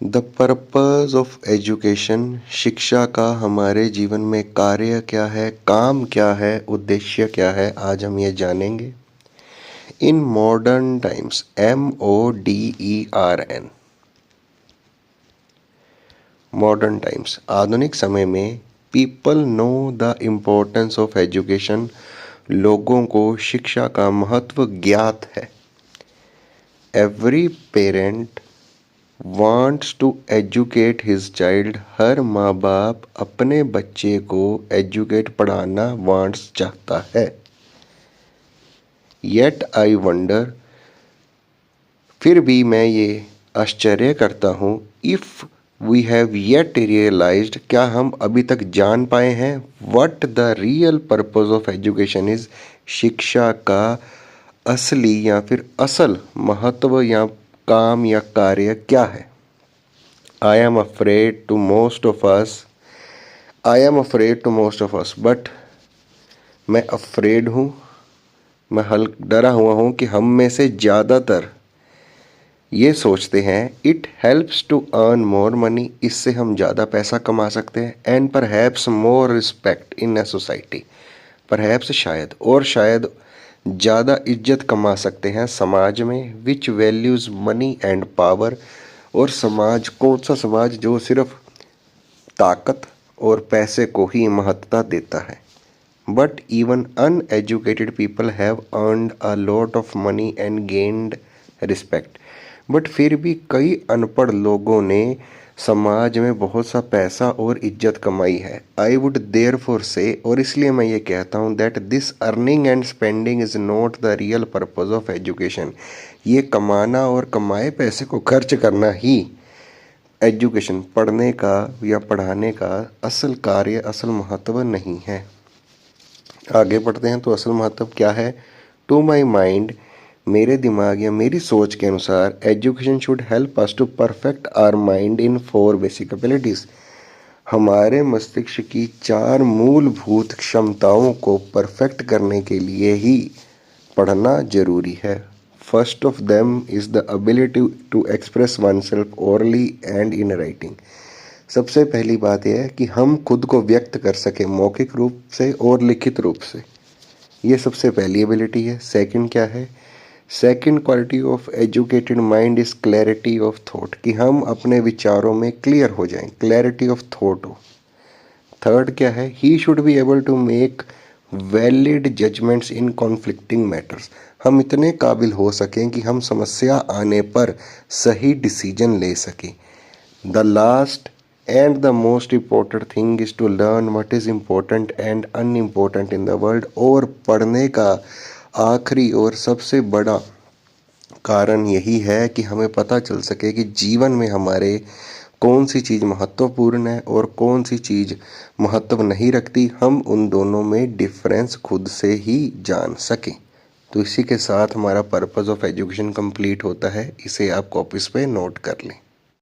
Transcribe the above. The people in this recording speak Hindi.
द पर्पस ऑफ एजुकेशन, शिक्षा का हमारे जीवन में कार्य क्या है, काम क्या है, उद्देश्य क्या है, आज हम ये जानेंगे। In modern times, MODERN, modern times, आधुनिक समय में, people know the importance of education, लोगों को शिक्षा का महत्व ज्ञात है। Every parent wants to educate his child, हर माँ बाप अपने बच्चे को एजुकेट पढ़ाना वांट्स चाहता है। येट आई वंडर, फिर भी मैं ये आश्चर्य करता हूँ, if we have yet realized, क्या हम अभी तक जान पाए हैं, what the real purpose of education is, शिक्षा का असली या फिर असल महत्व या काम या कार्य क्या है। I am afraid to most of us, but मैं afraid हूँ, मैं डरा हुआ हूँ कि हम में से ज़्यादातर ये सोचते हैं it helps to earn more money, इससे हम ज़्यादा पैसा कमा सकते हैं, and perhaps more respect in a society, perhaps शायद ज़्यादा इज्जत कमा सकते हैं समाज में, which values money and power, और समाज, कौन सा समाज जो सिर्फ ताकत और पैसे को ही महत्ता देता है। But even uneducated people have earned a lot of money and gained respect, but फिर भी कई अनपढ़ लोगों ने समाज में बहुत सा पैसा और इज्जत कमाई है। आई वुड देयरफॉर से, और इसलिए मैं ये कहता हूँ, that this earning and spending is not the real purpose of education, ये कमाना और कमाए पैसे को खर्च करना ही एजुकेशन, पढ़ने का या पढ़ाने का असल कार्य, असल महत्व नहीं है। आगे पढ़ते हैं तो असल महत्व क्या है। टू माई माइंड, मेरे दिमाग या मेरी सोच के अनुसार, education should help us to perfect our mind in 4 basic abilities, हमारे मस्तिष्क की 4 मूलभूत क्षमताओं को परफेक्ट करने के लिए ही पढ़ना जरूरी है। First of them is the ability to express oneself orally and in writing, सबसे पहली बात यह है कि हम खुद को व्यक्त कर सकें मौखिक रूप से और लिखित रूप से, ये सबसे पहली एबिलिटी है। सेकंड क्या है, second quality of educated mind is clarity of thought, कि हम अपने विचारों में क्लियर हो जाएं, क्लैरिटी ऑफ थॉट हो। थर्ड क्या है, he should be able to make valid judgements in conflicting matters, हम इतने काबिल हो सकें कि हम समस्या आने पर सही डिसीजन ले सकें। The last and the most important thing is to learn what is important and unimportant in the world, और पढ़ने का आखिरी और सबसे बड़ा कारण यही है कि हमें पता चल सके कि जीवन में हमारे कौन सी चीज़ महत्वपूर्ण है और कौन सी चीज़ महत्व नहीं रखती, हम उन दोनों में डिफरेंस खुद से ही जान सकें। तो इसी के साथ हमारा पर्पस ऑफ एजुकेशन कंप्लीट होता है, इसे आप कॉपीज़ पे नोट कर लें।